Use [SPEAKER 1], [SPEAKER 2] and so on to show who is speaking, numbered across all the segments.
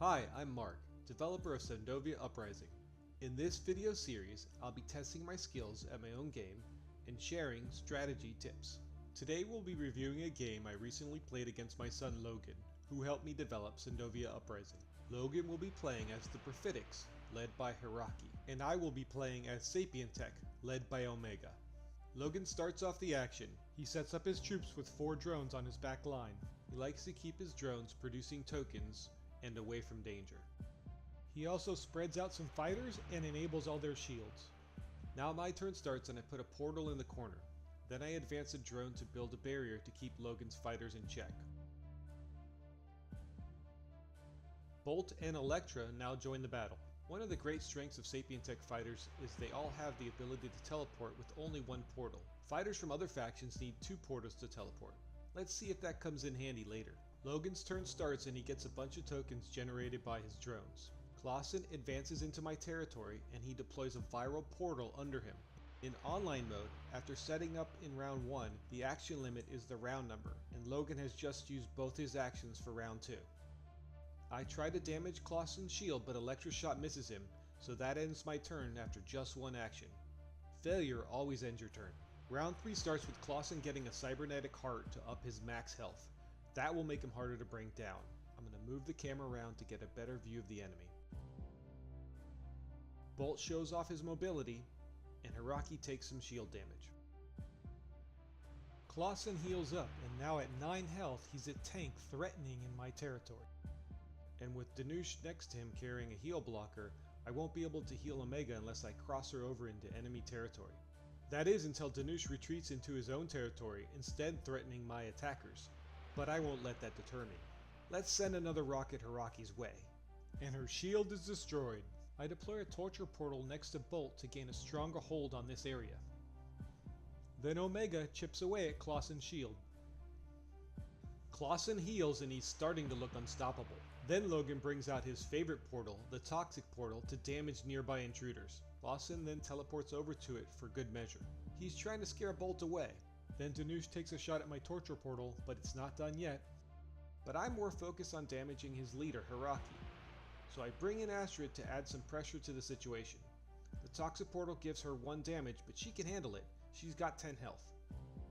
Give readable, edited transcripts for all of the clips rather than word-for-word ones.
[SPEAKER 1] Hi, I'm Mark, developer of Sendovia Uprising. In this video series, I'll be testing my skills at my own game and sharing strategy tips. Today we'll be reviewing a game I recently played against my son Logan, who helped me develop Sendovia Uprising. Logan will be playing as the Profitics, led by Hiraki, and I will be playing as Sapientek, led by Omega. Logan starts off the action. He sets up his troops with 4 drones on his back line. He likes to keep his drones producing tokens and away from danger. He also spreads out some fighters and enables all their shields. Now my turn starts and I put a portal in the corner. Then I advance a drone to build a barrier to keep Logan's fighters in check. Bolt and Electra now join the battle. One of the great strengths of Sapientek fighters is they all have the ability to teleport with only one portal. Fighters from other factions need 2 portals to teleport. Let's see if that comes in handy later. Logan's turn starts and he gets a bunch of tokens generated by his drones. Clausen advances into my territory and he deploys a viral portal under him. In online mode, after setting up in round 1, the action limit is the round number, and Logan has just used both his actions for round 2. I try to damage Clausen's shield, but Electra shot misses him, so that ends my turn after just one action. Failure always ends your turn. Round 3 starts with Clausen getting a cybernetic heart to up his max health. That will make him harder to bring down. I'm going to move the camera around to get a better view of the enemy. Bolt shows off his mobility, and Hiraki takes some shield damage. Clausen heals up, and now at 9 health he's a tank threatening in my territory. And with Danush next to him carrying a heal blocker, I won't be able to heal Omega unless I cross her over into enemy territory. That is until Danush retreats into his own territory, instead threatening my attackers. But I won't let that deter me. Let's send another rocket Hiraki's way. And her shield is destroyed. I deploy a torture portal next to Bolt to gain a stronger hold on this area. Then Omega chips away at Clausen's shield. Clausen heals and he's starting to look unstoppable. Then Logan brings out his favorite portal, the Toxic Portal, to damage nearby intruders. Clausen then teleports over to it for good measure. He's trying to scare Bolt away. Then Danush takes a shot at my Torture Portal, but it's not done yet. But I'm more focused on damaging his leader, Hiraki. So I bring in Astrid to add some pressure to the situation. The Toxic Portal gives her 1 damage, but she can handle it. She's got 10 health.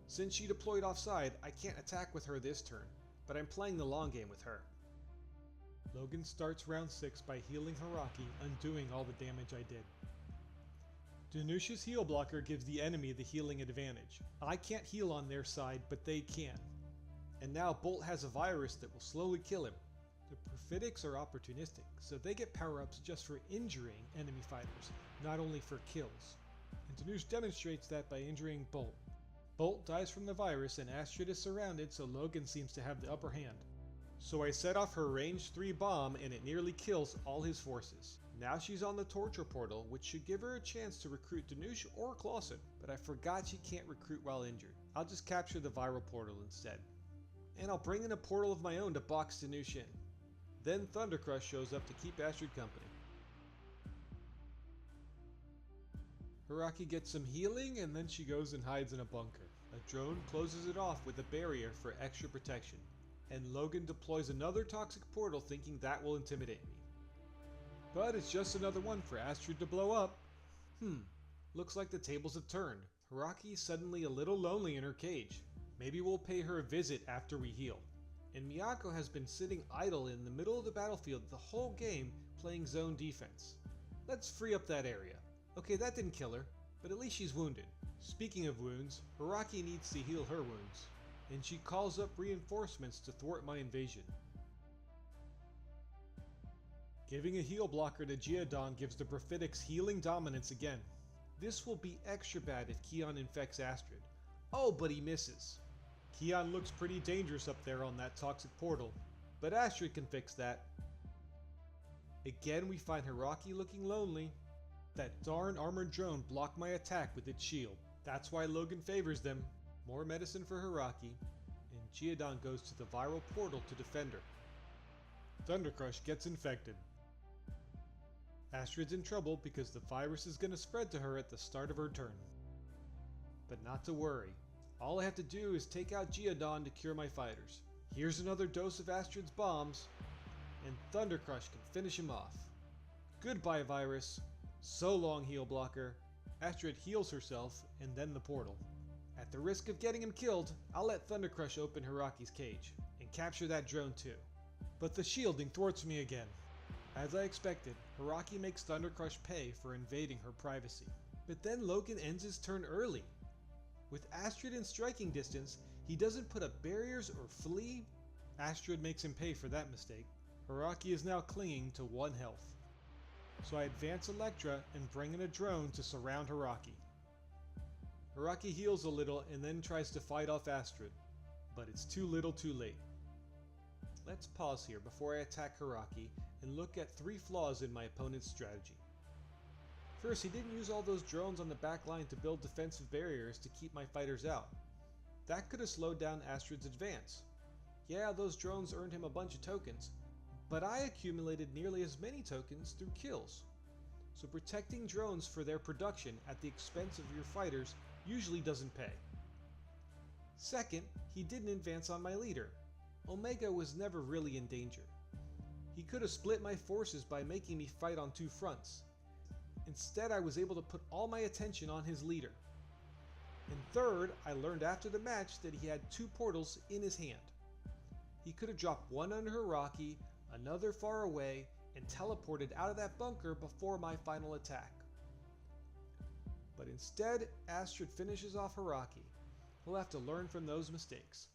[SPEAKER 1] Since she deployed offside, I can't attack with her this turn, but I'm playing the long game with her. Logan starts round 6 by healing Hiraki, undoing all the damage I did. Danush's heal blocker gives the enemy the healing advantage. I can't heal on their side, but they can. And now Bolt has a virus that will slowly kill him. The Profitics are opportunistic, so they get power-ups just for injuring enemy fighters, not only for kills. And Danush demonstrates that by injuring Bolt. Bolt dies from the virus and Astrid is surrounded, so Logan seems to have the upper hand. So I set off her range 3 bomb and it nearly kills all his forces. Now she's on the Torture Portal, which should give her a chance to recruit Danush or Clausen, but I forgot she can't recruit while injured. I'll just capture the viral portal instead. And I'll bring in a portal of my own to box Danush in. Then Thundercrush shows up to keep Astrid company. Hiraki gets some healing and then she goes and hides in a bunker. A drone closes it off with a barrier for extra protection. And Logan deploys another Toxic Portal thinking that will intimidate me. But it's just another one for Astrid to blow up. Looks like the tables have turned. Hiraki is suddenly a little lonely in her cage. Maybe we'll pay her a visit after we heal. And Miyako has been sitting idle in the middle of the battlefield the whole game playing zone defense. Let's free up that area. Okay, that didn't kill her, but at least she's wounded. Speaking of wounds, Hiraki needs to heal her wounds, and she calls up reinforcements to thwart my invasion. Giving a heal blocker to Showdown gives the Profitics healing dominance again. This will be extra bad if Keon infects Astrid. Oh, but he misses. Keon looks pretty dangerous up there on that Toxic Portal, but Astrid can fix that. Again we find Hiraki looking lonely. That darn armored drone blocked my attack with its shield. That's why Logan favors them. More medicine for Hiraki, and Showdown goes to the viral portal to defend her. Thundercrush gets infected. Astrid's in trouble because the virus is going to spread to her at the start of her turn. But not to worry. All I have to do is take out Showdown to cure my fighters. Here's another dose of Astrid's bombs. and Thunder Crush can finish him off. Goodbye, Virus. So long, Heal Blocker. Astrid heals herself, and then the portal. At the risk of getting him killed, I'll let Thunder Crush open Hiraki's cage, and capture that drone too. But the shielding thwarts me again. As I expected, Hiraki makes Thunder Crush pay for invading her privacy. But then Logan ends his turn early. With Astrid in striking distance, he doesn't put up barriers or flee. Astrid makes him pay for that mistake. Hiraki is now clinging to 1 health. So I advance Electra and bring in a drone to surround Hiraki. Hiraki heals a little and then tries to fight off Astrid, but it's too little too late. Let's pause here before I attack Hiraki and look at 3 flaws in my opponent's strategy. First, he didn't use all those drones on the back line to build defensive barriers to keep my fighters out. That could have slowed down Astrid's advance. Yeah, those drones earned him a bunch of tokens, but I accumulated nearly as many tokens through kills. So protecting drones for their production at the expense of your fighters usually doesn't pay. Second, he didn't advance on my leader. Omega was never really in danger. He could have split my forces by making me fight on 2 fronts. Instead, I was able to put all my attention on his leader. And third, I learned after the match that he had 2 portals in his hand. He could have dropped one under Hiraki, another far away, and teleported out of that bunker before my final attack. But instead, Astrid finishes off Hiraki. He'll have to learn from those mistakes.